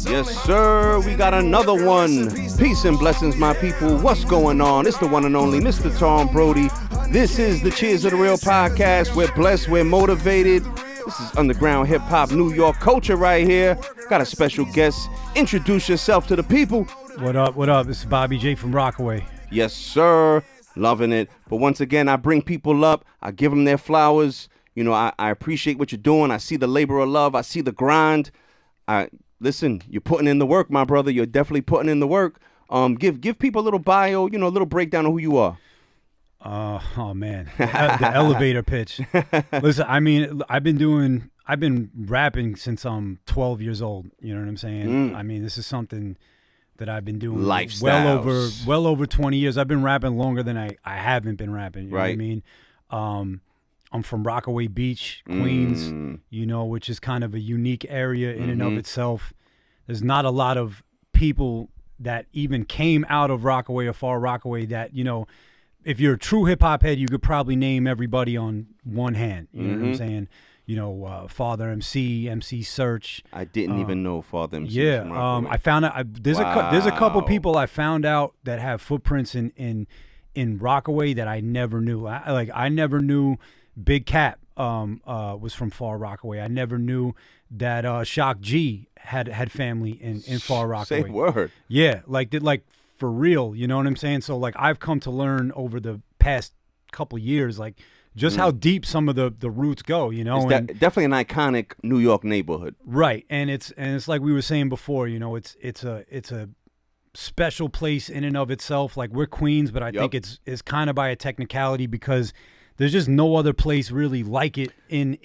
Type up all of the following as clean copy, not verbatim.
Yes, sir. We got another one. Peace and blessings, my people. What's going on? It's the one and only Mr. Tom Brody. This is the Cheerz of the Real podcast. We're blessed. We're motivated. This is underground hip-hop New York culture right here. Got a special guest. Introduce yourself to the people. What up? What up? This is Bobbyj from Rockaway. Yes, sir. Loving it. But once again, I bring people up. I give them their flowers. You know, I appreciate what you're doing. I see the labor of love. I see the grind. Listen, you're putting in the work, my brother. You're definitely putting in the work. Give people a little bio, you know, a little breakdown of who you are. Oh man, the elevator pitch. Listen, I mean, I've been rapping since I'm 12 years old. You know what I'm saying? I mean, this is something that I've been doing well over 20 years. I've been rapping longer than I haven't been rapping. You know what I mean? I'm from Rockaway Beach, Queens, you know, which is kind of a unique area in and of itself. There's not a lot of people that even came out of Rockaway or Far Rockaway that, you know, if you're a true hip-hop head, you could probably name everybody on one hand. You know what I'm saying? You know, Father MC, MC Search. I didn't even know Father MC. Yeah, I found out there's a couple people I found out that have footprints in Rockaway that I never knew. I never knew Big Cap was from Far Rockaway. I never knew that Shock G had family in Far Rockaway. Say word. Yeah, like for real. You know what I'm saying? So like I've come to learn over the past couple years, like just how deep some of the roots go. You know, it's definitely an iconic New York neighborhood. Right, and it's like we were saying before. You know, it's a special place in and of itself. Like we're Queens, but I think it's kind of by a technicality because there's just no other place really like it in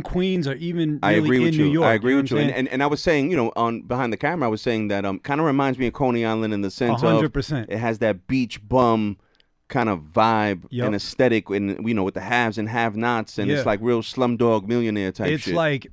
Queens or even really in New York. I agree with you. And I was saying, you know, on behind the camera, I was saying that kind of reminds me of Coney Island in the sense 100%. Of it has that beach bum kind of vibe and aesthetic, and you know, with the haves and have-nots, and it's like real Slumdog Millionaire type shit. It's like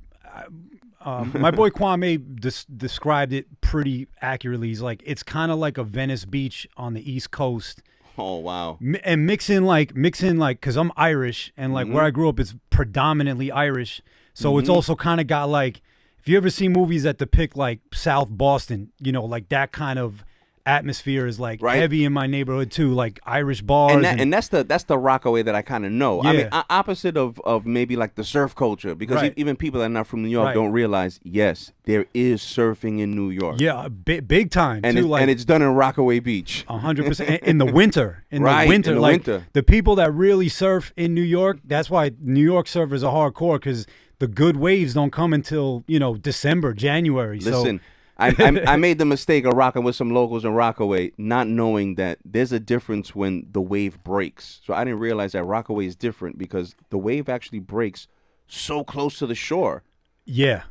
my boy Kwame described it pretty accurately. He's like, it's kind of like a Venice Beach on the East Coast. Oh wow! And mix in like, because I'm Irish and like where I grew up is predominantly Irish, so it's also kind of got like, if you ever see movies that depict like South Boston, you know, like that kind of atmosphere is like heavy in my neighborhood too, like Irish bars. And that's the Rockaway that I kind of know. Yeah. I mean, opposite of maybe like the surf culture, because even people that are not from New York don't realize, yes, there is surfing in New York. Yeah, big time. And, too, and it's done in Rockaway Beach. 100%. In the winter. In the winter. The people that really surf in New York, that's why New York surfers are hardcore, because the good waves don't come until, you know, December, January. Listen. I made the mistake of rocking with some locals in Rockaway, not knowing that there's a difference when the wave breaks. So I didn't realize that Rockaway is different because the wave actually breaks so close to the shore. Yeah,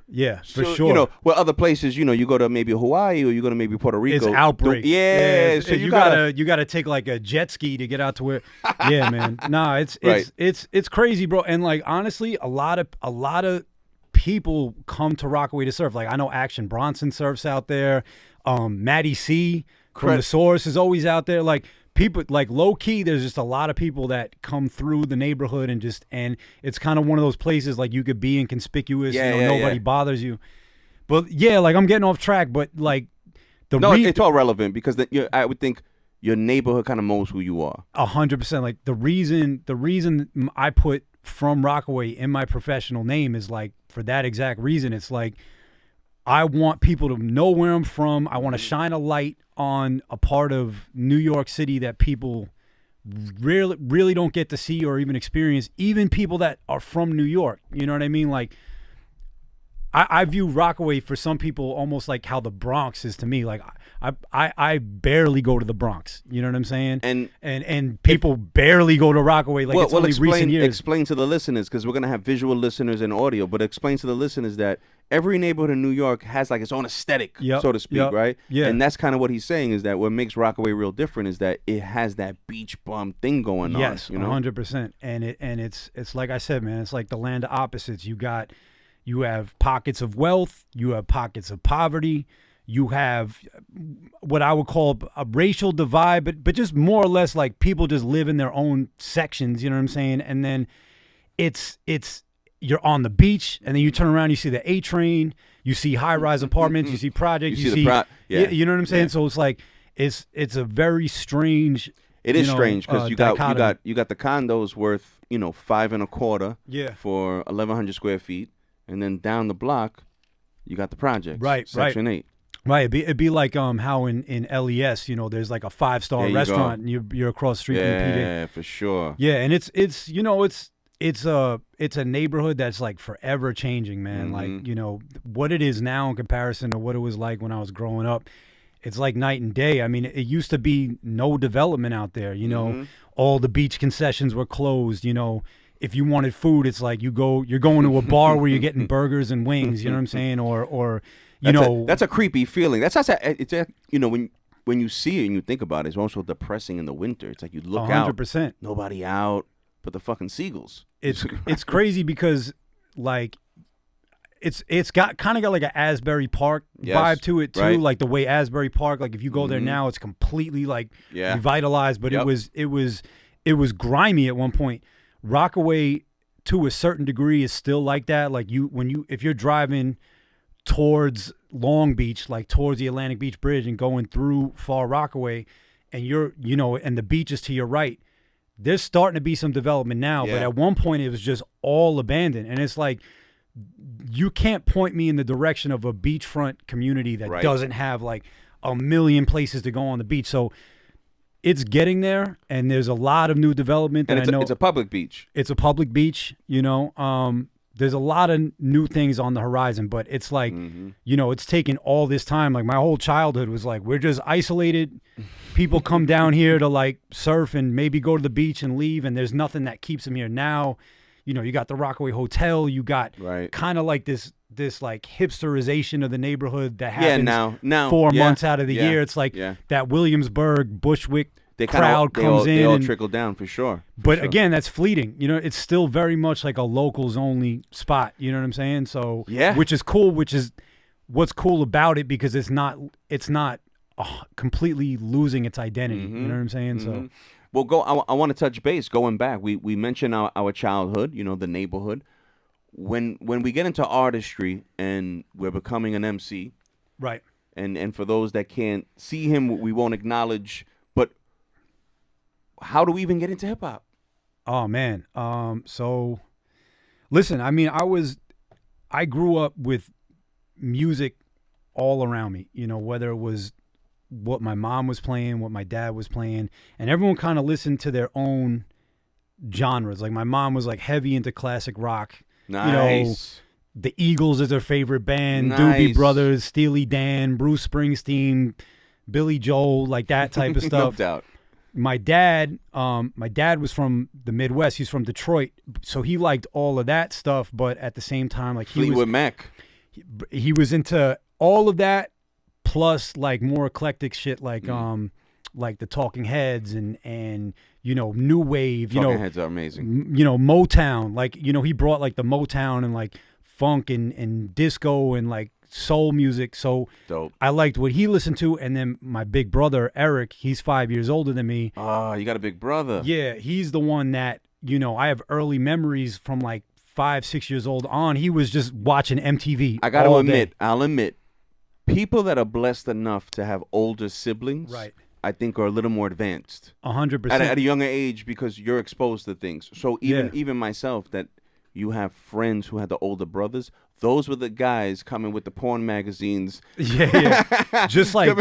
for sure. You know, where other places, you know, you go to maybe Hawaii or you go to maybe Puerto Rico. It's outbreak. So you gotta take like a jet ski to get out to where. Yeah, man. Nah, it's crazy, bro. And like honestly, a lot of people come to Rockaway to surf. Like I know Action Bronson surfs out there. Matty C from The Source is always out there. Like people, like low key, there's just a lot of people that come through the neighborhood and it's kind of one of those places like you could be inconspicuous. Nobody bothers you. But yeah, like I'm getting off track. But like it's all relevant because I would think your neighborhood kind of knows who you are. 100%. Like the reason I put From Rockaway in my professional name is like for that exact reason. It's like I want people to know where I'm from. I want to shine a light on a part of New York City that people really don't get to see or even experience, even people that are from New York. You know what I mean? Like I view Rockaway for some people almost like how the Bronx is to me. Like I barely go to the Bronx. You know what I'm saying? And people barely go to Rockaway. Like it's only recent years. Explain to the listeners, because we're gonna have visual listeners and audio. But explain to the listeners that every neighborhood in New York has like its own aesthetic, so to speak, right? Yeah. And that's kind of what he's saying, is that what makes Rockaway real different is that it has that beach bum thing going on. Yes, you know? 100%. And it's like I said, man. It's like the land of opposites. You have pockets of wealth. You have pockets of poverty. You have what I would call a racial divide, but just more or less like people just live in their own sections. You know what I'm saying? And then it's you're on the beach, and then you turn around, you see the A train, you see high-rise apartments, you see projects, you see you know what I'm saying? Yeah. So it's like it's a very strange. It is strange because you got the condos worth $5.25 for 1,100 square feet, and then down the block you got the projects, Section 8. Right, it'd be like how in LES, there's like a 5-star restaurant and you're across the street from the PD. Yeah, for sure. Yeah, and it's a neighborhood that's like forever changing, man. Like, what it is now in comparison to what it was like when I was growing up, it's like night and day. I mean, it used to be no development out there, all the beach concessions were closed, If you wanted food, it's like you're going to a bar where you're getting burgers and wings, you know what I'm saying? Or that's a creepy feeling. It's when you see it and you think about it, it's also depressing in the winter. It's like you look 100%. out, nobody out, but the fucking seagulls. It's crazy because like it's got like an Asbury Park vibe to it too, right? Like the way Asbury Park, like if you go there now, it's completely like revitalized, but it was grimy at one point. Rockaway to a certain degree is still like that. Like if you're driving towards Long Beach, like towards the Atlantic Beach Bridge and going through Far Rockaway, and and the beach is to your right, there's starting to be some development now, but at one point it was just all abandoned. And it's like, you can't point me in the direction of a beachfront community that doesn't have like a million places to go on the beach. So it's getting there, and there's a lot of new development. And it's a public beach. It's a public beach, there's a lot of new things on the horizon, but it's like, it's taken all this time. Like my whole childhood was like, we're just isolated. People come down here to like surf and maybe go to the beach and leave, and there's nothing that keeps them here. Now, you got the Rockaway Hotel. You got kind of like this like hipsterization of the neighborhood that happens now 4 months out of the year. It's like that Williamsburg, Bushwick crowd comes in. They all trickle down for sure. But again, that's fleeting. It's still very much like a locals only spot. You know what I'm saying? So which is cool. Which is what's cool about it, because it's not completely losing its identity. You know what I'm saying? So. Well, I want to touch base. Going back, we mentioned our childhood, the neighborhood. When we get into artistry and we're becoming an MC, right? And for those that can't see him, we won't acknowledge. But how do we even get into hip hop? Oh man, so listen. I mean, I grew up with music all around me. Whether it was what my mom was playing, what my dad was playing, and everyone kind of listened to their own genres. Like my mom was like heavy into classic rock. Nice. The Eagles is her favorite band, Nice. Doobie Brothers, Steely Dan, Bruce Springsteen, Billy Joel, like that type of stuff. No doubt. My dad was from the Midwest. He's from Detroit, so he liked all of that stuff. But at the same time, like Fleetwood Mac, he was into all of that, plus like more eclectic shit, like the Talking Heads and new wave. Talking Heads are amazing. Motown. Like he brought like the Motown and like funk and disco and like soul music. So dope. I liked what he listened to. And then my big brother Eric, he's 5 years older than me. Oh, you got a big brother. Yeah, he's the one that I have early memories from like 5-6 years old on. He was just watching MTV. I gotta admit, I'll admit. People that are blessed enough to have older siblings, I think, are a little more advanced. 100%. At a younger age, because you're exposed to things. So even myself, that you have friends who had the older brothers, those were the guys coming with the porn magazines. Yeah. Just like,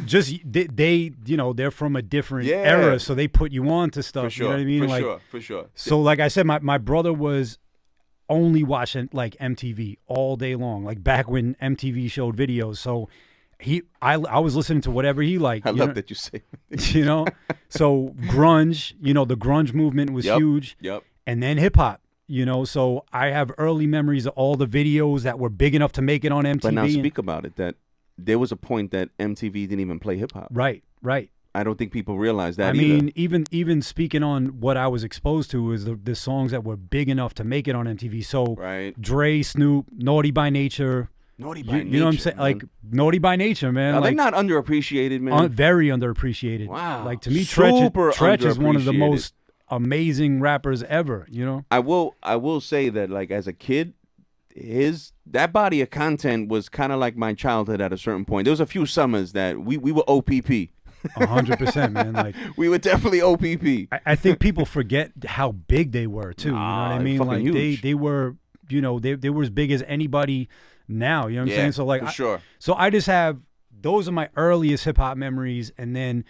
they they're from a different era, so they put you on to stuff. For sure. You know what I mean? For sure. So like I said, my brother was only watching like MTV all day long, like back when MTV showed videos. So I was listening to whatever he liked. I love that you say So grunge, the grunge movement was huge. Yep. And then hip hop, so I have early memories of all the videos that were big enough to make it on MTV. But now speak about it, that there was a point that MTV didn't even play hip hop. Right. I don't think people realize that. I mean, even speaking on what I was exposed to is the songs that were big enough to make it on MTV. So Dre, Snoop, Naughty by Nature. Naughty by Nature. You know what I'm saying? Like Naughty by Nature, man. Are they not underappreciated, man? Very underappreciated. Wow. Like to me, Tretch is one of the most amazing rappers ever, you know? I will say that, like, as a kid, that body of content was kind of like my childhood at a certain point. There was a few summers that we were OPP. 100%, man. Like, we were definitely OPP. I think people forget how big they were too. You know what I mean? Like huge. they were, you know, they were as big as anybody now. You know what I'm saying? So like, for sure. So I just have, those are my earliest hip hop memories, and then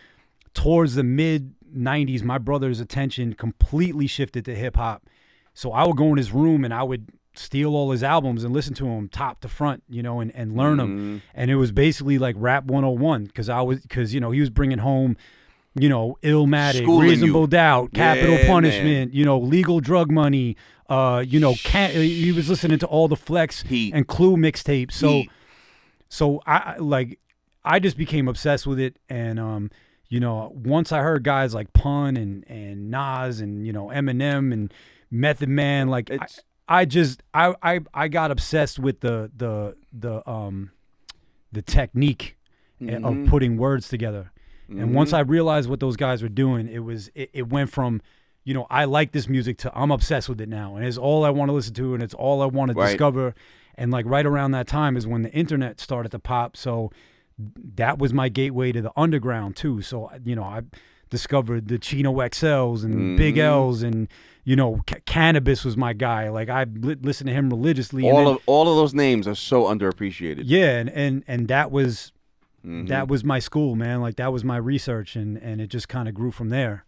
towards the mid '90s, my brother's attention completely shifted to hip hop. So I would go in his room and I would steal all his albums and listen to them top to front, you know, and learn them. And it was basically like Rap 101 because you know, he was bringing home, you know, Illmatic, Reasonable Doubt, Capital Punishment, man. You know, Legal Drug Money, you know, he was listening to all the Flex and Clue mixtapes. So I just became obsessed with it. And you know, once I heard guys like Pun and Nas and, you know, Eminem and Method Man, like I got obsessed with the technique of putting words together. And once I realized what those guys were doing, it went from, you know, I like this music to I'm obsessed with it now, and it's all I want to listen to, and it's all I want to discover. And like right around that time is when the internet started to pop. So that was my gateway to the underground too. So, you know, I discovered the Chino XLs and Big L's, and, you know, Cannabis was my guy. Like I listened to him religiously. All of those names are so underappreciated. Yeah, and that was that was my school, man. Like that was my research, and it just kind of grew from there.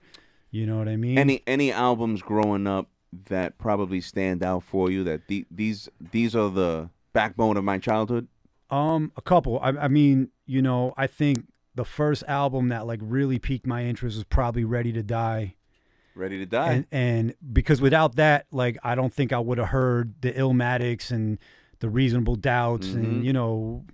You know what I mean? Any albums growing up that probably stand out for you, that these are the backbone of my childhood? A couple. I mean, you know, I think the first album that like really piqued my interest was probably Ready to Die. Ready to Die. And because without that, like, I don't think I would have heard the Illmatics and the Reasonable Doubts and, you know,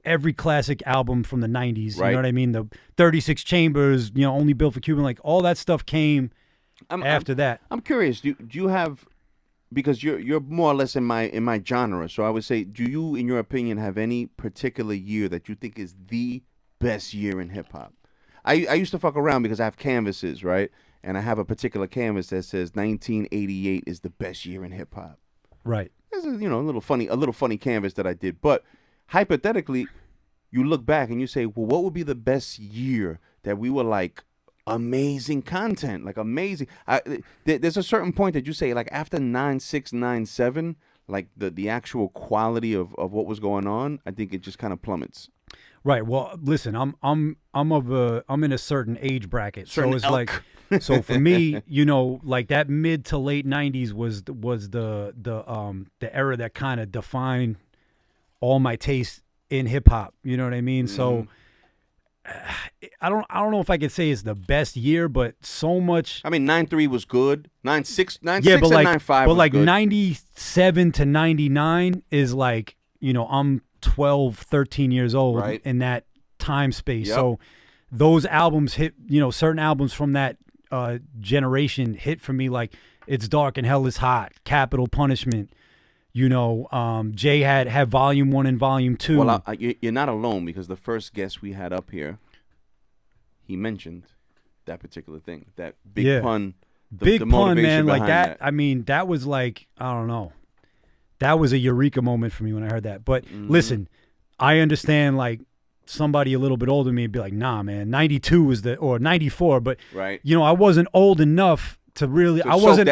every classic album from the 90s. You know what I mean? The 36 Chambers, you know, Only Built for Cuban, like all that stuff came after that. I'm curious, do you have, because you're more or less in my genre, so I would say, do you, in your opinion, have any particular year that you think is the best year in hip hop? I used to fuck around because I have canvases, right? And I have a particular canvas that says 1988 is the best year in hip hop. Right. This is, you know, a little funny canvas that I did. But hypothetically, you look back and you say, well, what would be the best year that we were like amazing content, like amazing? There's a certain point that you say, like after 9/6, 9/7, like the actual quality of what was going on, I think it just kind of plummets. Right. Well, listen, I'm in a certain age bracket, so it's like, so for me, you know, like that mid to late 90s was the era that kind of defined all my taste in hip hop. You know what I mean? So I don't know if I could say it's the best year, but so much. I mean, 9/3 was good. 9/6 but and like, 9/5 but like good. 97 to 99 is like, you know, I'm 12, 13 years old in that time space. Yep. So those albums hit, you know, certain albums from that generation hit for me, like It's Dark and Hell is Hot, Capital Punishment. You know, Jay had Volume 1 and Volume 2. Well, you're not alone, because the first guest we had up here, he mentioned that particular thing, that Big Pun. Big Pun, man, like that. I mean, that was like, I don't know. That was a eureka moment for me when I heard that. But listen, I understand, like, somebody a little bit older than me would be like, nah, man, 92 was or 94. But, you know, I wasn't old enough to really, I wasn't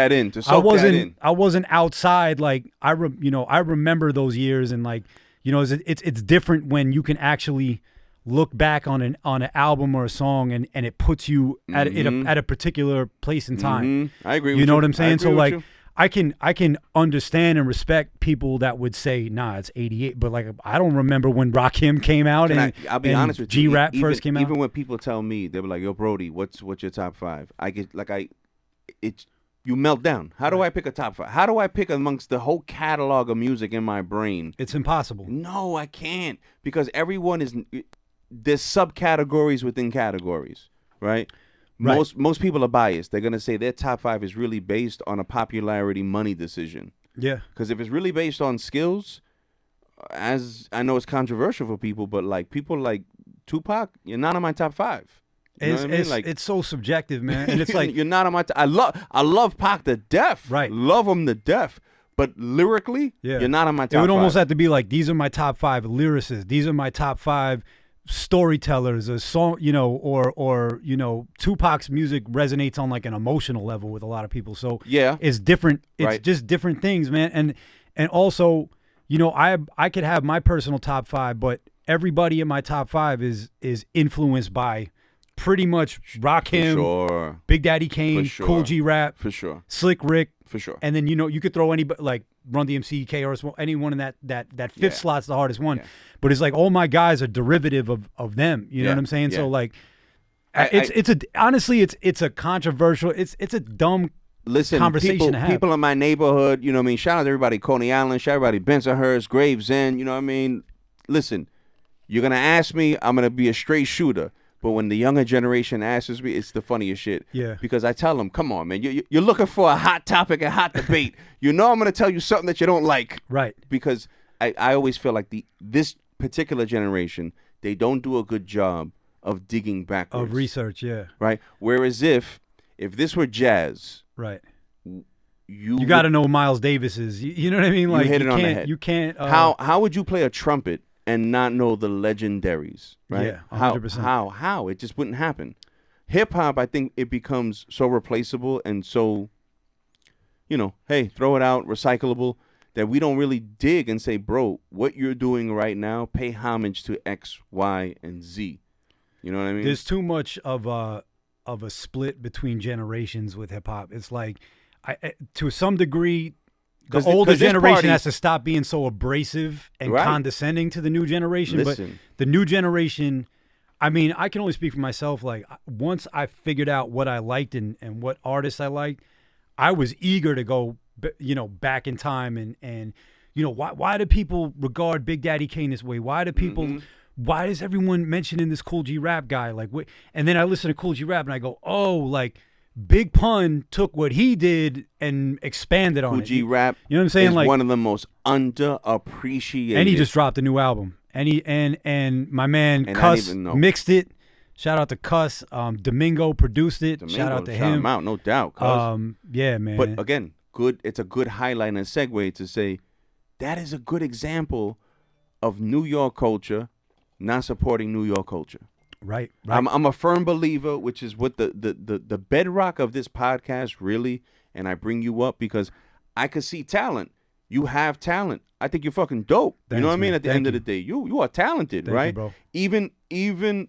outside. Like, I remember those years, and like, you know, it's different when you can actually look back on an album or a song and it puts you at a particular place in time. I agree with you. You know what I'm saying? So like, I can understand and respect people that would say, nah, it's 88, but like, I don't remember when Rakim came out. I'll be honest with you. G-Rap first came out. Even when people tell me, they were like, yo, Brody, what's your top 5? I get like, you melt down. How do I pick a top 5? How do I pick amongst the whole catalog of music in my brain? It's impossible. No, I can't, because there's subcategories within categories, right? Most people are biased. They're going to say their top 5 is really based on a popularity money decision. Yeah. Because if it's really based on skills, as I know it's controversial for people, but like people like Tupac, you're not on my top 5. You know what I mean? Like, it's so subjective, man. And it's like you're not on my. I love Pac to death. Right. Love him to death. But lyrically, you're not on my top. It would almost 5. have to be like, these are my top 5 lyricists. These are my top 5 storytellers. A song, or Tupac's music resonates on like an emotional level with a lot of people. So it's different. It's just different things, man. And also, I could have my personal top 5, but everybody in my top 5 is influenced by pretty much Rakim, Big Daddy Kane, Cool G Rap, for sure, Slick Rick, for sure. And then you could throw anybody like Run DMC, KRS, anyone in that fifth slot's the hardest one. But it's like all my guys are derivative of them. You know what I'm saying? So like, honestly it's a controversial, it's a dumb conversation to have. People in my neighborhood, you know what I mean? Shout out to everybody, Coney Island, shout out to everybody, Bensonhurst, Gravesend, you know what I mean? Listen, you're going to ask me, I'm going to be a straight shooter. But when the younger generation asks me, it's the funniest shit. Yeah. Because I tell them, come on, man, you're looking for a hot topic, a hot debate. I'm going to tell you something that you don't like. Right. Because I always feel like this particular generation, they don't do a good job of digging backwards. Of research, yeah. Right? Whereas if this were jazz. Right. You got to know Miles Davis is. You know what I mean? Like, you hit it on the head. You can't. How would you play a trumpet and not know the legendaries, right? Yeah, 100%. How? It just wouldn't happen. Hip-hop, I think it becomes so replaceable and so, hey, throw it out, recyclable, that we don't really dig and say, bro, what you're doing right now, pay homage to X, Y, and Z. You know what I mean? There's too much of a split between generations with hip-hop. It's like, to some degree, the older generation has to stop being so abrasive and condescending to the new generation. Listen. But the new generation, I mean, I can only speak for myself. Like, once I figured out what I liked and what artists I liked, I was eager to go, back in time and why do people regard Big Daddy Kane this way? Why do people? Why is everyone mentioning this Cool G Rap guy? Like, and then I listen to Cool G Rap and I go, oh, like, Big Pun took what he did and expanded on it. Cool G Rap, you know what I'm saying? Is like, one of the most underappreciated. And he just dropped a new album. And my man Cuss mixed it. Shout out to Cuss. Domingo produced it. Shout out to him. Shout him out, no doubt. Yeah, man. But again, it's a good highlight and a segue to say that is a good example of New York culture not supporting New York culture. Right. I'm a firm believer, which is what the bedrock of this podcast really, and I bring you up because I could see talent. You have talent. I think you're fucking dope. Thanks, you know what I mean? Man. At the end of the day, you are talented, Thank right? you, bro. Even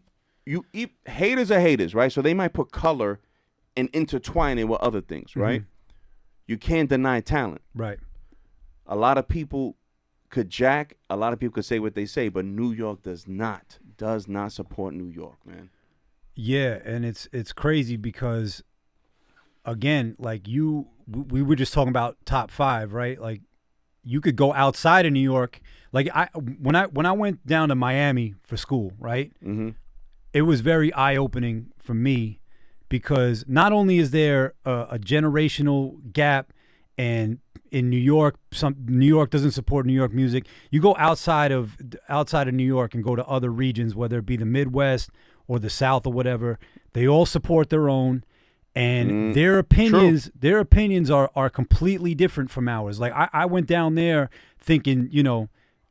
haters are haters, right? So they might put color and intertwine it with other things, right? You can't deny talent. Right. A lot of people could jack. A lot of people could say what they say, but New York does not support New York, man. Yeah, and it's crazy because, again, like we were just talking about top 5, right? Like, you could go outside of New York. Like, when I went down to Miami for school, right? It was very eye-opening for me because not only is there a generational gap, and in New York, New York doesn't support New York music. You go outside of New York and go to other regions, whether it be the Midwest or the South or whatever. They all support their own, and their opinions are completely different from ours. Like, I went down there thinking,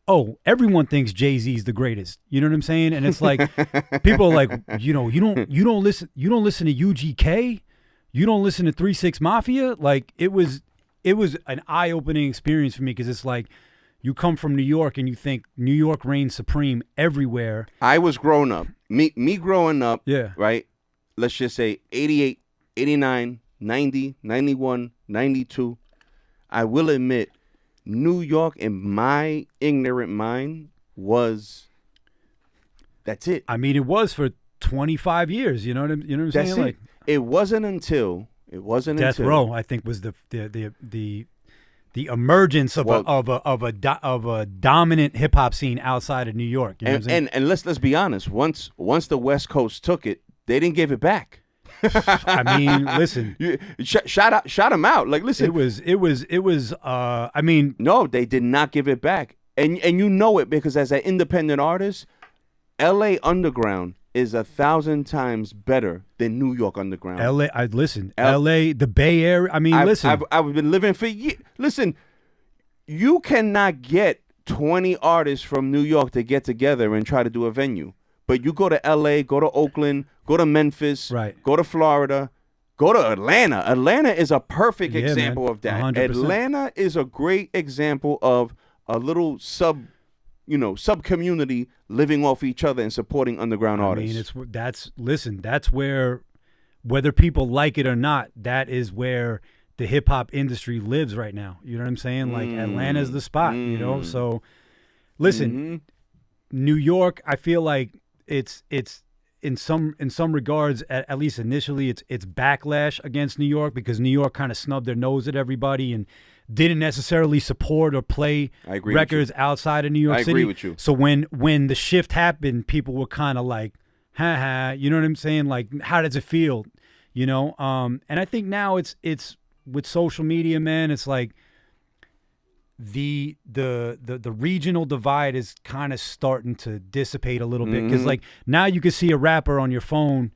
oh, everyone thinks Jay-Z's the greatest. You know what I'm saying? And it's like people are like, you don't listen to UGK, you don't listen to 3 6 Mafia. Like, it was an eye-opening experience for me because it's like you come from New York and you think New York reigns supreme everywhere. I was growing up. Me growing up, yeah. Right? Let's just say 88, 89, 90, 91, 92. I will admit, New York in my ignorant mind that's it. I mean, it was for 25 years. You know what I'm saying? It. Like, it wasn't until Death Row, I think, was the emergence of a dominant hip hop scene outside of New York. You know what I'm saying? And let's be honest. Once the West Coast took it, they didn't give it back. I mean, listen. Shout them out. Like, listen. It was. I mean, no, they did not give it back, and you know it because as an independent artist, L.A. Underground is 1,000 times better than New York underground. LA, LA, the Bay Area. I mean, I've been living for years. Listen, you cannot get 20 artists from New York to get together and try to do a venue. But you go to LA, go to Oakland, go to Memphis, go to Florida, go to Atlanta. Atlanta is a perfect example of that. 100%. Atlanta is a great example of a little sub community living off each other and supporting underground artists. I mean, that's where, whether people like it or not, that is where the hip hop industry lives right now. You know what I'm saying? Like Atlanta's the spot, you know? So listen, New York, I feel like it's in some regards, at least initially, it's backlash against New York because New York kind of snubbed their nose at everybody and didn't necessarily support or play records outside of New York City. I agree with you. So when the shift happened, people were kind of like, ha, you know what I'm saying? Like, how does it feel? You know? And I think now it's with social media, man, it's like the regional divide is kind of starting to dissipate a little bit because like now you can see a rapper on your phone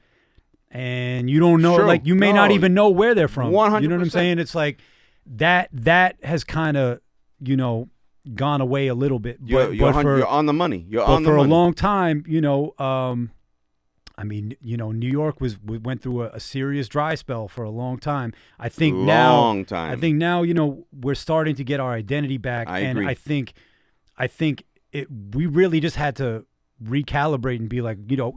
and you don't know, like you may not even know where they're from. 100%. You know what I'm saying? It's like that has kind of, you know, gone away a little bit. You're on the money. For a long time, you know, I mean, you know, New York went through a serious dry spell for a long time. I think now, you know, we're starting to get our identity back. I agree. I think we really just had to recalibrate and be like, you know,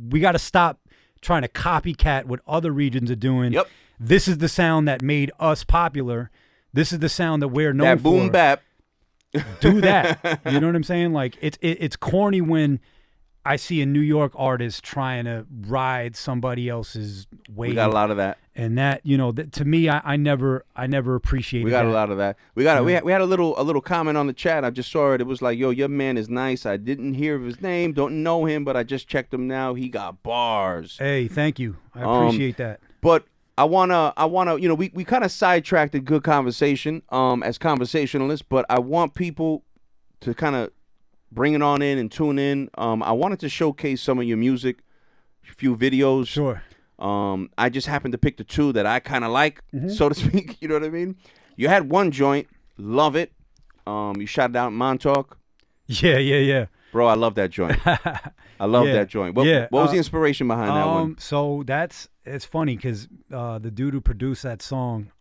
we got to stop trying to copycat what other regions are doing. Yep. This is the sound that made us popular. This is the sound that we're known for. That boom bap. Do that. You know what I'm saying? Like it's corny when I see a New York artist trying to ride somebody else's wave. We got a lot of that, and that, you know, to me, I never appreciated. We got that. a lot of that. We had a little comment on the chat. I just saw it. It was like, yo, your man is nice. I didn't hear of his name, don't know him, but I just checked him now. He got bars. Hey, thank you. I appreciate that. But I wanna, you know, we kind of sidetracked a good conversation, as conversationalists, but I want people to kind of bring it on in and tune in. I wanted to showcase some of your music, a few videos. Sure. I just happened to pick the two that I kind of like, so to speak. You know what I mean? You had one joint, love it. You shot it out in Montauk. Yeah. Bro, I love that joint. I love that joint. What was the inspiration behind that one? So it's funny because the dude who produced that song,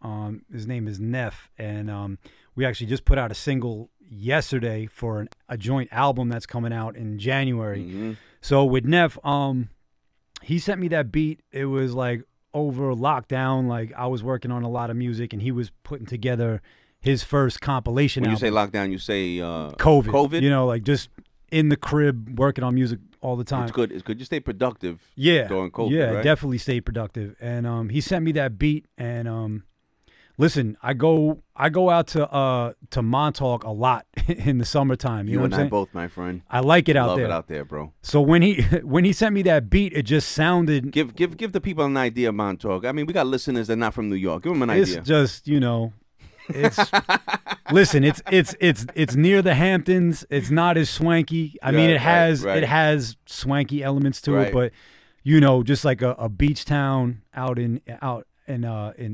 his name is Neff, and we actually just put out a single yesterday for a joint album that's coming out in January. So with Neff, he sent me that beat. It was like over lockdown. Like I was working on a lot of music, and he was putting together his first compilation When album. you say lockdown, you say COVID. You know, like just in the crib working on music all the time. It's good. You stay productive. During COVID. Yeah, right? definitely stay productive. And he sent me that beat, and listen, I go out to Montauk a lot in the summertime. You know and what I'm I saying? both, my friend. I like it out Love there. it out there, bro. So when he sent me that beat, it just sounded. Give the people an idea of Montauk. I mean, we got listeners that are not from New York. Give them an idea. It's just, you know, it's listen. It's near the Hamptons. It's not as swanky. I mean, it has swanky elements to it, but you know, just like a beach town out in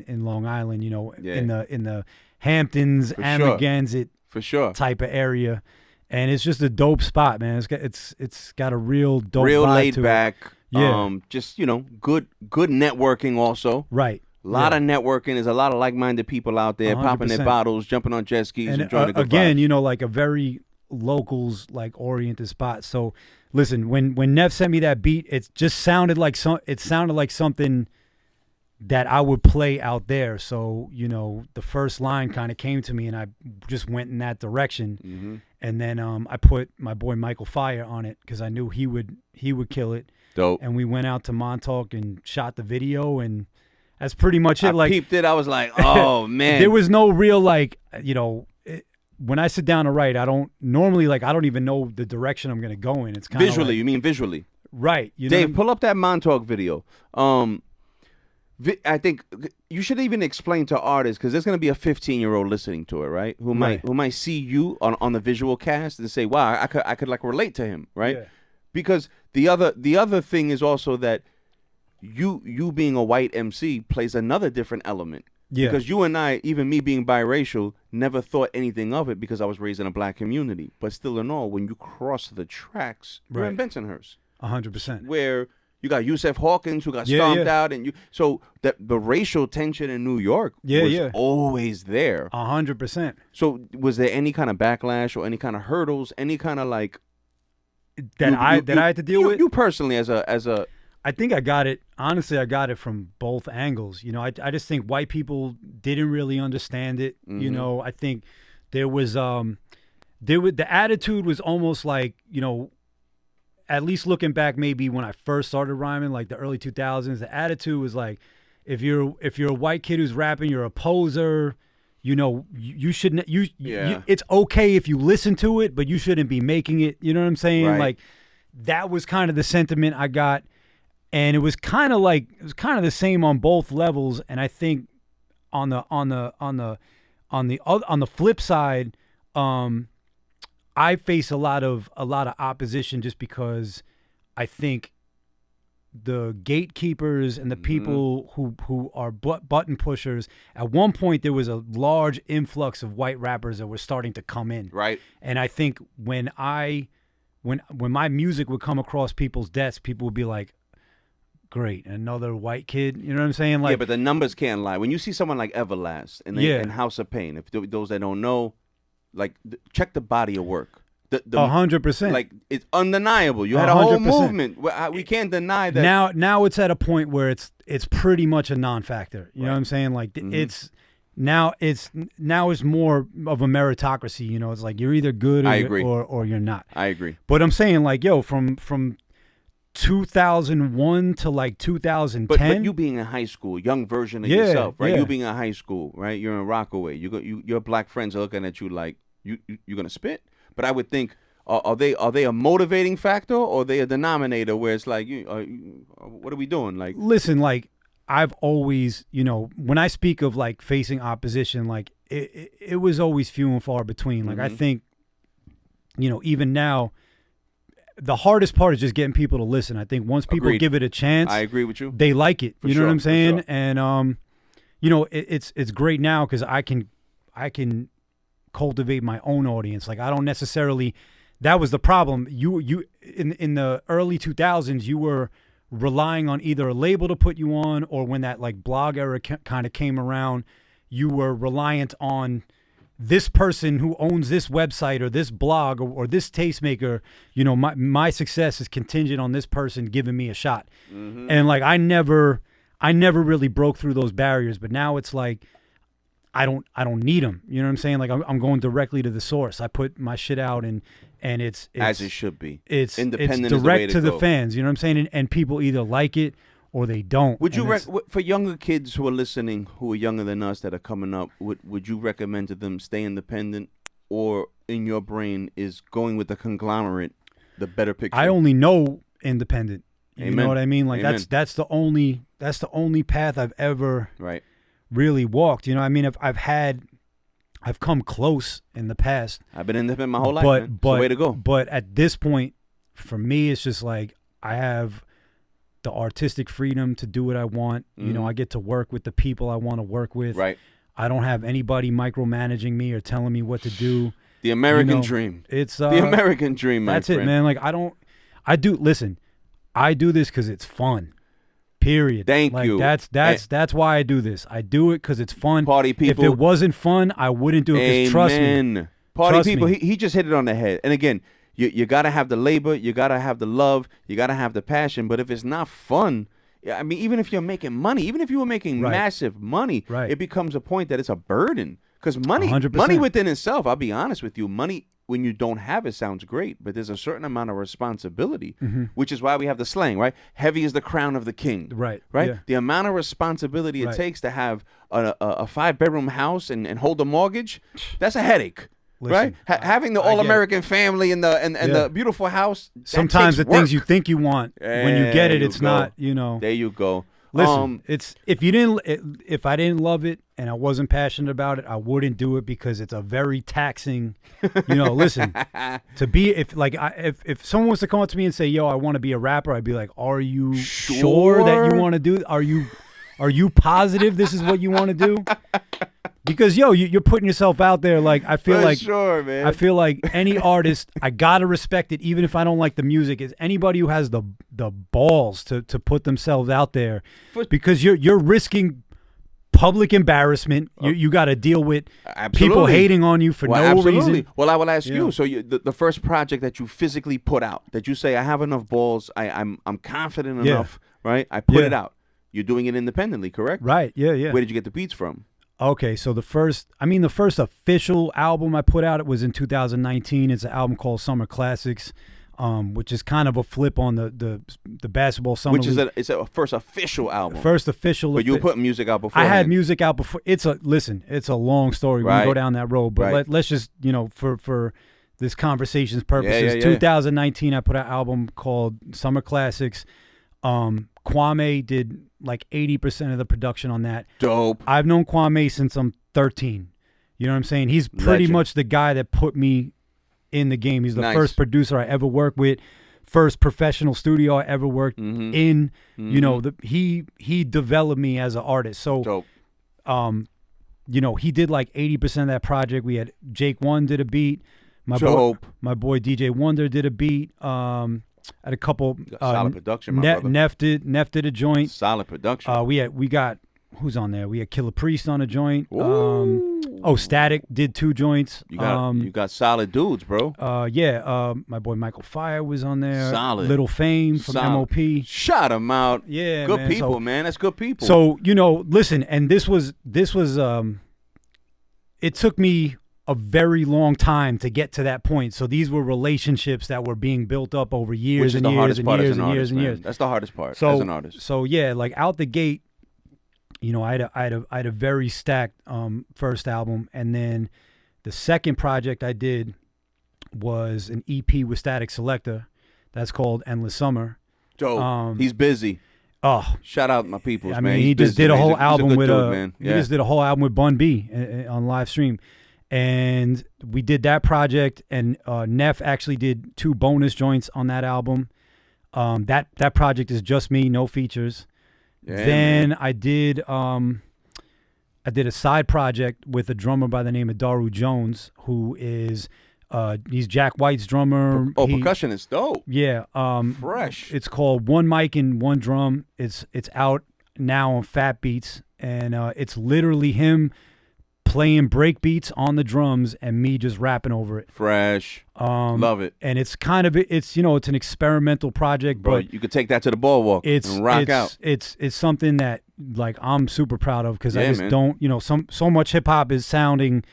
Long Island, you know, in the Hamptons, Amagansett for sure type of area, and it's just a dope spot, man. It's got a real dope, real vibe laid to back, it. just, you know, good networking also. Right. A lot of networking. There's a lot of like-minded people out there 100%. Popping their bottles, jumping on jet skis, and enjoying the good again, vibes. you know, like a very locals like oriented spot. So listen, when Neff sent me that beat, it just sounded like something that I would play out there. So, you know, the first line kind of came to me and I just went in that direction. And then I put my boy Michael Fire on it because I knew he would kill it. Dope. And we went out to Montauk and shot the video, and that's pretty much it. I peeped it. I was like, oh, man. There was no real, like, you know, when I sit down to write, I don't even know the direction I'm going to go in. It's kind of visually. You mean visually? Right. You Dave, know, pull up that Montauk video. I think you should even explain to artists, because there's going to be a 15-year-old listening to it, right? Who might see you on the visual cast and say, wow, I could like relate to him, right? Yeah. because the other thing is also that you being a white MC plays another different element. Yeah. Because you and I, even me being biracial, never thought anything of it because I was raised in a black community. But still in all, when you cross the tracks, you're in Bensonhurst. 100%. Where you got Yusef Hawkins who got stomped out, and so the racial tension in New York was always there. 100%. So was there any kind of backlash or any kind of hurdles, any kind of like that I had to deal with? You personally as a I think I got it. Honestly, I got it from both angles. You know, I just think white people didn't really understand it. Mm-hmm. You know, I think there was the attitude was almost like, you know, at least looking back, maybe when I first started rhyming, like the early 2000s, the attitude was like, if you're a white kid who's rapping, you're a poser. You know, you shouldn't. It's okay if you listen to it, but you shouldn't be making it. You know what I'm saying? Right. Like that was kind of the sentiment I got. And it was kind of the same on both levels. And I think on the flip side, I face a lot of opposition just because I think the gatekeepers and the people who are button pushers. At one point, there was a large influx of white rappers that were starting to come in. Right. And I think when my music would come across people's desks, people would be like, great, another white kid. You know what I'm saying? Like, yeah, but the numbers can't lie. When you see someone like Everlast and House of Pain, if those that don't know, like check the body of work. 100%. Like it's undeniable. You had a whole movement. We can't deny that. Now it's at a point where it's pretty much a non-factor. You know what I'm saying? Like it's now it's more of a meritocracy. You know, it's like you're either good or you're not. I agree. But I'm saying like, yo, from 2001 to like 2010. But you being in high school, young version of yourself, right? You being in high school, right? You're in Rockaway. Your black friends are looking at you like you're gonna spit. But I would think, are they a motivating factor or are they a denominator where it's like, what are we doing? Like, listen, like I've always, you know, when I speak of like facing opposition, like it was always few and far between. Like I think, you know, even now. The hardest part is just getting people to listen. I think once people give it a chance, I agree with you. They like it. You know what I'm saying? Sure. And you know, it's great now because I can cultivate my own audience. Like I don't necessarily. That was the problem. You in the early 2000s, you were relying on either a label to put you on, or when that like blog era kind of came around, you were reliant on this person who owns this website or this blog or this tastemaker. You know, my success is contingent on this person giving me a shot. And like I never really broke through those barriers, but now it's like I don't need them. You know what I'm saying? Like I'm going directly to the source. I put my shit out and it's as it should be. It's independent, it's direct to go. the fans. You know what I'm saying? And people either like it or they don't. Would you for younger kids who are listening, who are younger than us that are coming up, would you recommend to them stay independent, or in your brain is going with the conglomerate the better picture? I only know independent. You Amen. know what I mean? Like Amen. that's the only path I've ever really walked. You know, I mean, I've come close in the past. I've been independent my whole life. Man. It's the way to go. But at this point, for me, it's just like I have the artistic freedom to do what I want. You know, I get to work with the people I want to work with. Right. I don't have anybody micromanaging me or telling me what to do. The American dream. It's the American dream, my That's friend. it, man. Like I do this because it's fun. Period. Thank like, you. That's why I do this. I do it because it's fun. Party people. If it wasn't fun, I wouldn't do it. Trust me. Party Trust people. me. He just hit it on the head. And again, you got to have the labor. You got to have the love. You got to have the passion. But if it's not fun, I mean, even if you're making money, even if you were making massive money, it becomes a point that it's a burden. Because money 100%. Money within itself, I'll be honest with you, money when you don't have it sounds great, but there's a certain amount of responsibility, which is why we have the slang, right? Heavy is the crown of the king. Right. Yeah. The amount of responsibility it takes to have a 5-bedroom house and hold a mortgage, that's a headache. Listen, right? Having the all-American family and the beautiful house. Sometimes the things you think you want, when you get it, it's not, you know. There you go. Listen, it's if I didn't love it and I wasn't passionate about it, I wouldn't do it because it's a very taxing. Listen, to be if someone was to come up to me and say, "Yo, I want to be a rapper," I'd be like, "Are you sure that you want to do? Are you positive this is what you want to do?" Because you're putting yourself out there. Like I feel man. I feel like any artist, I gotta respect it, even if I don't like the music. Is anybody who has the balls to put themselves out there, because you're risking public embarrassment. You got to deal with people hating on you for no reason. Well, I will ask you. So the first project that you physically put out, that you say, I have enough balls, I'm confident enough, right? I put it out. You're doing it independently, correct? Right. Yeah. Where did you get the beats from? Okay, so the first official album I put out, it was in 2019. It's an album called Summer Classics, which is kind of a flip on the basketball summer. Which is it's a first official album. First official. But you put music out before. I had music out before. It's a long story. We can go down that road, but let's just for this conversation's purposes. 2019, I put out an album called Summer Classics. Kwame did like 80% of the production on that. Dope. I've known Kwame since I'm 13. You know what I'm saying? He's pretty much the guy that put me in the game. He's the first producer I ever worked with, first professional studio I ever worked in. He developed me as an artist. So, dope. He did like 80% of that project. We had Jake One did a beat. My boy DJ Wonder did a beat. At a couple solid production, my brother. Neff did a joint. Solid production. We got who's on there? We had Killer Priest on a joint. Ooh. Static did 2 joints. You got solid dudes, bro. My boy Michael Fire was on there. Solid. Little Fame from MOP. Shout him out. Yeah, good man. people, man. That's good people. So listen, and this was it took me a very long time to get to that point. So these were relationships that were being built up over years and years and years and years and years. That's the hardest part as an artist. So yeah, like out the gate, I had a very stacked first album, and then the second project I did was an EP with Static Selector. That's called Endless Summer. Dope. He's busy. Oh, shout out my peoples, man. I mean, he just did a whole album with he just did a whole album with Bun B on live stream. And we did that project, and Neff actually did 2 bonus joints on that album. That project is just me, no features. Yeah, then man. I did a side project with a drummer by the name of Daru Jones, who is he's Jack White's drummer. Percussionist, dope. Yeah, fresh. It's called One Mic and One Drum. It's out now on Fat Beats, and it's literally him playing break beats on the drums and me just rapping over it. Fresh. Love it. And it's kind of it's an experimental project, bro, but you could take that to the boardwalk and rock out. It's something that like I'm super proud of, because I just don't, so much hip hop is sounding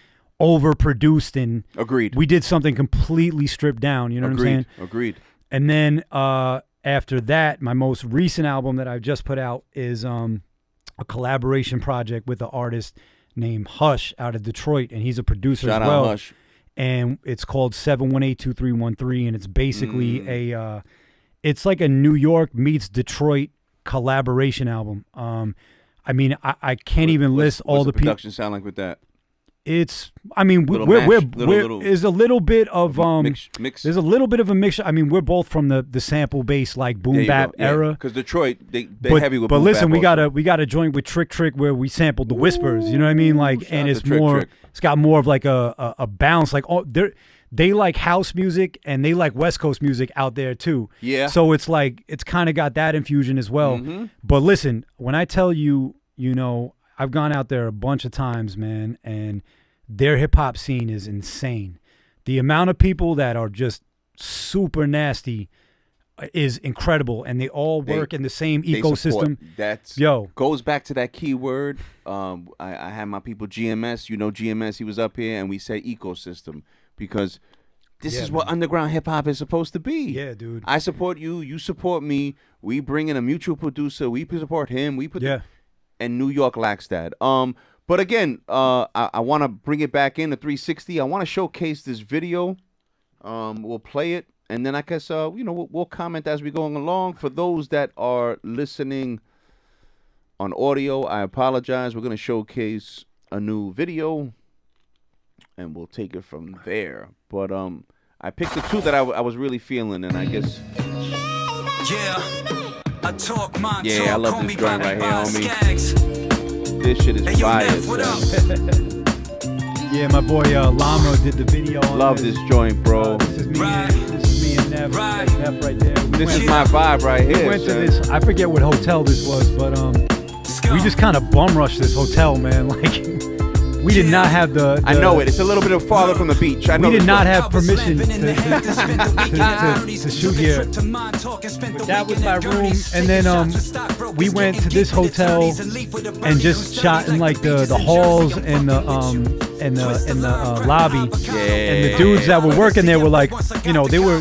overproduced, and agreed. We did something completely stripped down, what I'm saying? Agreed. And then after that, my most recent album that I've just put out is a collaboration project with an artist named Hush out of Detroit, and he's a producer as well. Shout out Hush. And it's called 7182313, and it's basically it's like a New York meets Detroit collaboration album. I mean, I can't even list all the people. Production sound like with that? It's, I mean, there's a little bit of mix. There's a little bit of a mixture. I mean, we're both from the sample bass like boom bap era. Because Detroit, they're heavy with boom bap. But listen, we also. got a joint with Trick where we sampled the whispers. You know what I mean? Like, and it's more. Trick. It's got more of like a bounce. Like they like house music and they like West Coast music out there too. Yeah. So it's like it's kind of got that infusion as well. Mm-hmm. But listen, when I tell you, I've gone out there a bunch of times, man, and their hip hop scene is insane. The amount of people that are just super nasty is incredible, and they all work in the same ecosystem. That's goes back to that key word. I had my people GMS. GMS. He was up here, and we say ecosystem because this is what underground hip hop is supposed to be. Yeah, dude. I support you. You support me. We bring in a mutual producer. We support him. We put and New York lacks that. But again, I want to bring it back in to 360. I want to showcase this video. We'll play it, and then I guess we'll comment as we go along. For those that are listening on audio. I apologize. We're going to showcase a new video, and we'll take it from there. But I picked the two that I was really feeling, and I guess... I love this joint right here, homie. This shit is fire, son. Yeah, my boy Llama did the video on love this joint, bro. This is me and Nev. That's Nev right there. This is my vibe right here. We went to this, I forget what hotel this was, but we just kind of bum rushed this hotel, man. Like, we did not have the I know it. It's a little bit farther from the beach. I know we did not have permission to shoot here. But that was my room, and then we went to this hotel and just shot in like the halls and the lobby. Yeah. And the dudes that were working there were like, you know, they were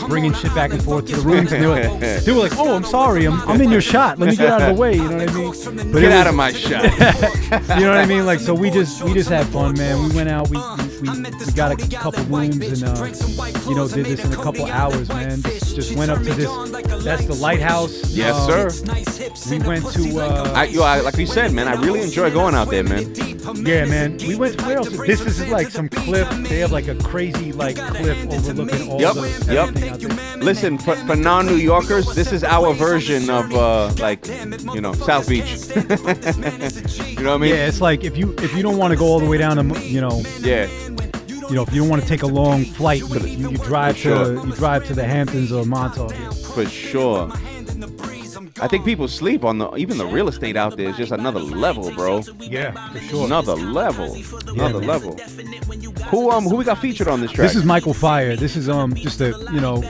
bringing shit back and forth to the rooms. And they were like, oh, I'm sorry, I'm in your shot. Let me get out of the way. You know what I mean? But get out of my shot. You know what I mean? Like, so we just had fun, man. We went out, we got a couple rooms, and you know, did this in a couple hours, man. Just went up to this. That's the lighthouse. Yes, sir. We went to. Like we said, man, I really enjoy going out there, man. Yeah, man. We went to where else? This is like some cliff. They have like a crazy like cliff overlooking all the everything out there. Listen, for non-New Yorkers, this is our version of like, you know, South Beach. You know what I mean? Yeah, it's like if you don't want to go all the way down to, you know. Yeah. You know, if you don't want to take a long flight, you drive to the Hamptons or Montauk. For sure. I think people sleep on even the real estate out there is just another level, bro. Yeah, for sure. Another level. Level. Who we got featured on this track? This is Michael Fire. This is just a, you know,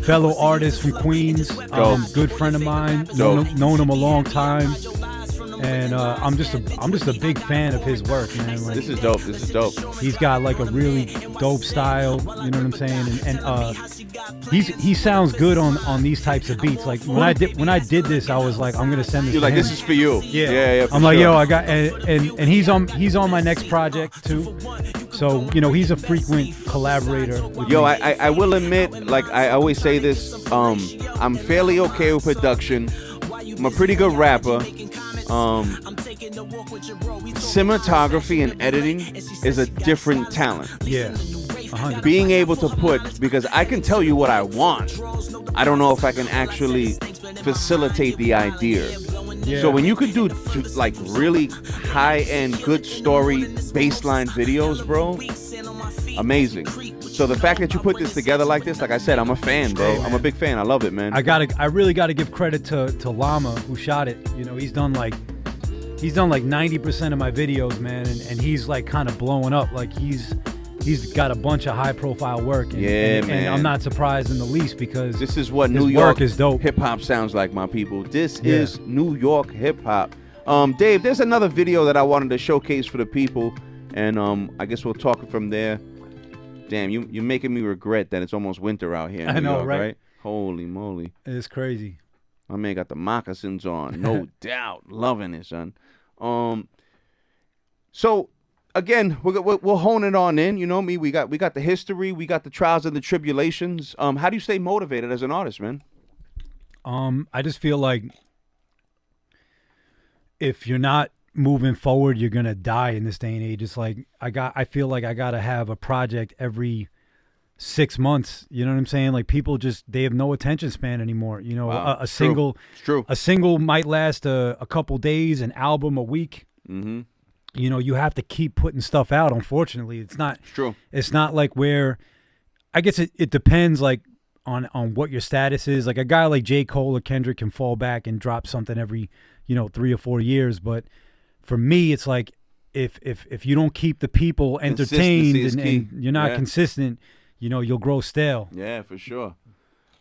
fellow artist from Queens. Good friend of mine. Known him a long time. And I'm just a big fan of his work, man. Like, this is dope. He's got like a really dope style, you know what I'm saying? And he sounds good on these types of beats. Like when I did this, I was like, I'm gonna send this. You're to like, him. this is for you. Yeah. I'm like, yo, I got, and he's on my next project too. So, you know, he's a frequent collaborator with me. I will admit, like I always say this, I'm fairly okay with production. I'm a pretty good rapper. Cinematography and editing is a different talent. Yeah, 100%. Being able to because I can tell you what I want. I don't know if I can actually facilitate the idea. Yeah. So when you could do like really high-end, good story, baseline videos, bro, amazing. So the fact that you put this together like this, like I said, I'm a fan, bro. I'm a big fan. I love it, man. I really gotta give credit to Llama, who shot it. You know, he's done like 90% of my videos, man, and he's like kind of blowing up. Like he's got a bunch of high profile work. And, man. And I'm not surprised in the least because this is what New York is dope. Hip hop sounds like, my people. This is New York hip hop. Dave, there's another video that I wanted to showcase for the people, and I guess we'll talk from there. Damn, you're making me regret that it's almost winter out here in New York, right? Holy moly. It's crazy. My man got the moccasins on, no doubt. Loving it, son. So, again, we'll hone it on in. You know me, we got the history, we got the trials and the tribulations. How do you stay motivated as an artist, man? I just feel like if you're not moving forward, you're gonna die in this day and age. It's like I feel like I gotta have a project every 6 months. You know what I'm saying? Like people they have no attention span anymore. You know, wow. a single, it's true. A single might last a couple days, an album a week. Mm-hmm. You know, you have to keep putting stuff out. Unfortunately, it's true. It's not like where, I guess it depends like on what your status is. Like a guy like J. Cole or Kendrick can fall back and drop something every 3 or 4 years, but for me, it's like if you don't keep the people entertained and you're not consistent, you know, you'll grow stale. Yeah, for sure.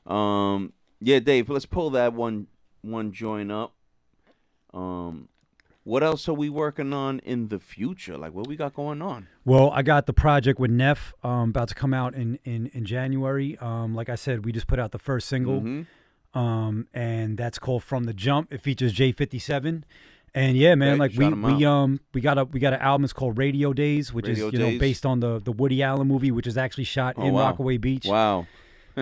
Yeah, Dave, let's pull that one joint up. What else are we working on in the future? Like, what we got going on? Well, I got the project with Neff about to come out in January. Like I said, we just put out the first single, and that's called From the Jump. It features J57. And yeah, man, like we got an album. It's called Radio Days, which is based on the Woody Allen movie, which is actually shot in Rockaway Beach. Wow.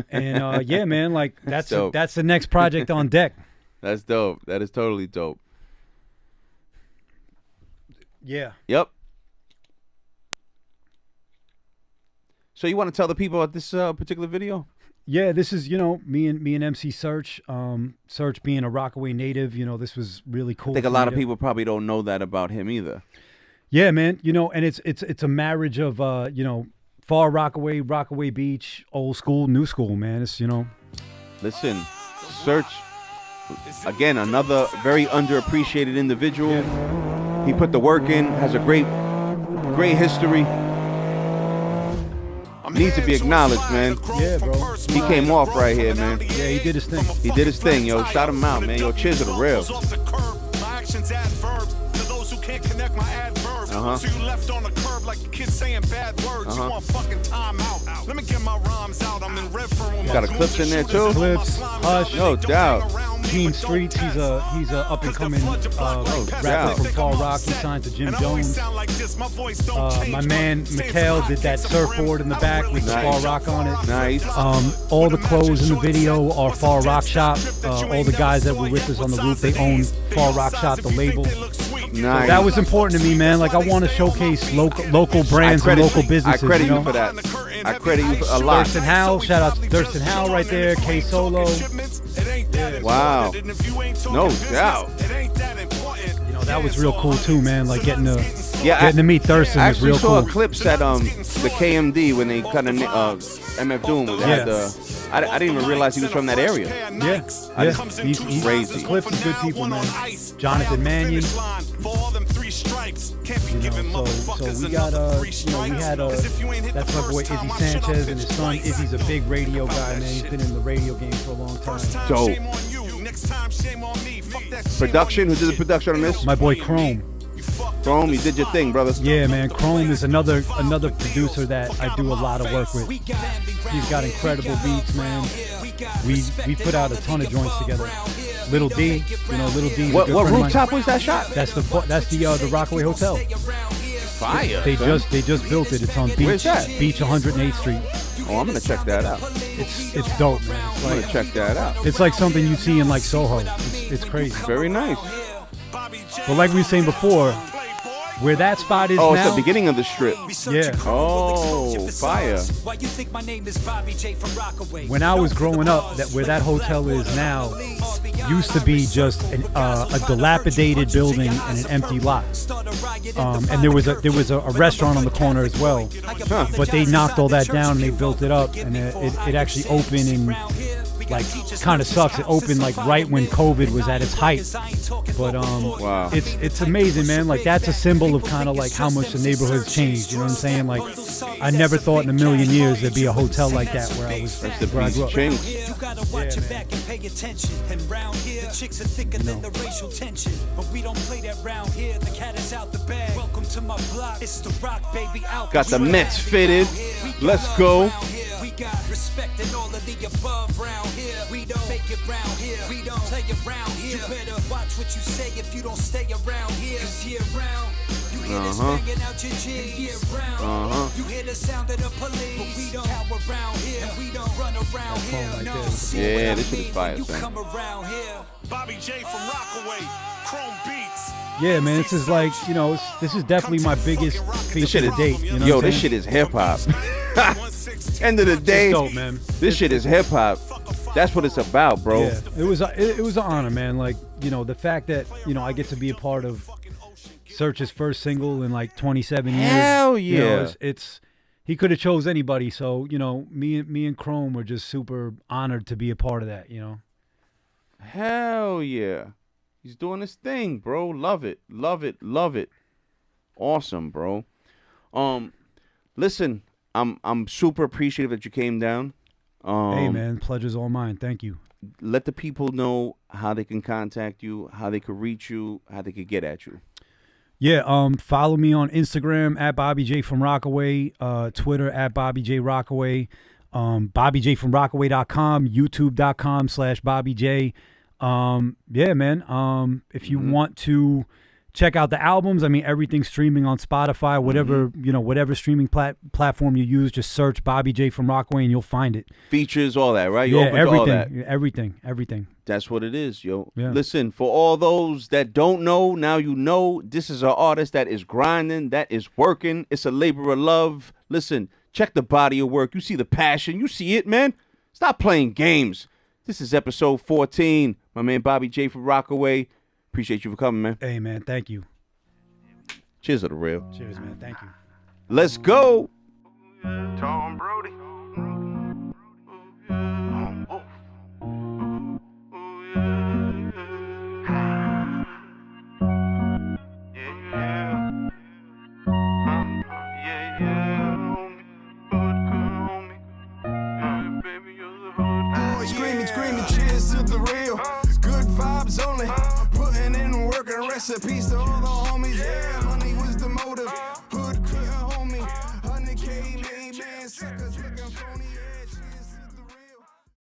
And yeah, man, like that's the next project on deck. That's dope. That is totally dope. Yeah. Yep. So you want to tell the people about this particular video? Yeah, this is, me and MC Search. Search being a Rockaway native, this was really cool. I think a lot of people probably don't know that about him either. Yeah, man. And it's a marriage of far Rockaway, Rockaway Beach, old school, new school, man. It's Listen, Search, again, another very underappreciated individual. Yeah. He put the work in, has a great history. Needs to be acknowledged, man. Yeah, bro. He came off right here, man. Yeah, he did his thing. He did his thing, yo. Shout him out, man. Yo, Cheerz are the real. So you left on the curb like the kids saying bad words. You want fucking time out. Let me get my rhymes out. I'm in red for got a Clips in there too. Clips, Hush, no doubt. Keen Streets, he's a up and coming rapper from Fall Rock. He signed to Jim Jones. My man Mikhail did that surfboard in the back with the Fall Rock on it. Nice. All the clothes in the video are Fall Rock Shop. All the guys that were with us on the roof, they own Fall Rock Shop, the label. Nice. So that was important to me, man. Like I want to showcase local brands and local businesses. I credit you for that. I credit you a lot. Thurston Howell, shout out to Thurston Howell right there. K Solo. Yeah. Wow. No doubt. That was real cool too, man. Like getting to meet Thurston was real cool. I actually saw clips at the KMD when they cut MF Doom. I didn't even realize he was from that area. Yeah. He's crazy. Clips is good people, man. Jonathan Mannion. So we got we had that's my boy Izzy Sanchez and his son. Izzy's a big radio guy, man. He's been in the radio game for a long time. Dope. Production, who did the production on this? My boy Chrome. Chrome, you did your thing, brother. Yeah, man. Chrome is another producer that I do a lot of work with. He's got incredible beats, man. We put out a ton of joints together. Little D, Little D. What rooftop was that shot? That's the Rockaway Hotel. Fire. They just built it. It's on Beach. Where's that? Beach 108th Street. Oh, I'm gonna check that out. It's dope, man. I'm gonna check that out. It's like something you see in like Soho. It's crazy. Very nice. But like we were saying before, where that spot is now. Oh, it's the beginning of the strip. Yeah. Oh, fire. When I was growing up, where that hotel is now used to be just a dilapidated building and an empty lot. And there was a restaurant on the corner as well. Huh. But they knocked all that down and they built it up, and it actually opened in. Like, kind of sucks. It opened like right when COVID was at its height. But wow. It's amazing, man. Like that's a symbol of kind of like how much the neighborhood's changed. You know what I'm saying? Like I never thought in a million years there'd be a hotel like that where I was. That's the where I grew up. change. You gotta watch your back and pay attention. And round here, the chicks are thicker than the racial tension. But we don't play that round here. The cat is out the bag. Welcome to my block. It's the Rock, baby. Out. Got the Mets fitted. Let's go. We got respect and all of the above round here. We don't fake it round here. We don't play around here. You better watch what you say if you don't stay around here. 'Cause year round, you hear us banging out your G. Year round, you hear the sound of the police. But we don't cower around here. And we don't run around here. No, yeah, this shit is fire, you son. come around here. Bobbyj from Rockaway, Chrome Beats. Yeah, man. This is like this is definitely my biggest feature to date. You know yo, this shit is hip hop. End of the day, dope, man. This shit is hip hop. That's what it's about, bro. Yeah, it was an honor, man. Like the fact that I get to be a part of Search's first single in like 27 years. Hell yeah! It's he could have chose anybody. So me and Chrome were just super honored to be a part of that. Hell yeah! He's doing his thing, bro. Love it, love it, love it. Awesome, bro. Listen, I'm super appreciative that you came down. Hey man, pleasure's all mine. Thank you. Let the people know how they can contact you, how they could reach you, how they could get at you. Yeah, follow me on Instagram at Bobbyj from Rockaway, Twitter at Bobbyj Rockaway, BobbyjFromRockaway.com, YouTube.com/Bobbyj. Yeah, man. If you want to check out the albums. I mean, everything's streaming on Spotify, whatever whatever streaming platform you use. Just search Bobbyj from Rockaway and you'll find it. Features, all that, right? You Yeah, open to everything, all that. everything. That's what it is, yo. Yeah. Listen, for all those that don't know, now you know. This is an artist that is grinding, that is working. It's a labor of love. Listen, check the body of work. You see the passion. You see it, man. Stop playing games. This is episode 14. My man Bobbyj from Rockaway. Appreciate you for coming, man. Hey, man, thank you. Cheers to the real. Cheers, man. Thank you. Let's go. Tom Brody. Screaming, cheers to the real. Good vibes only. Putting in work and recipes to all the homies. Yeah.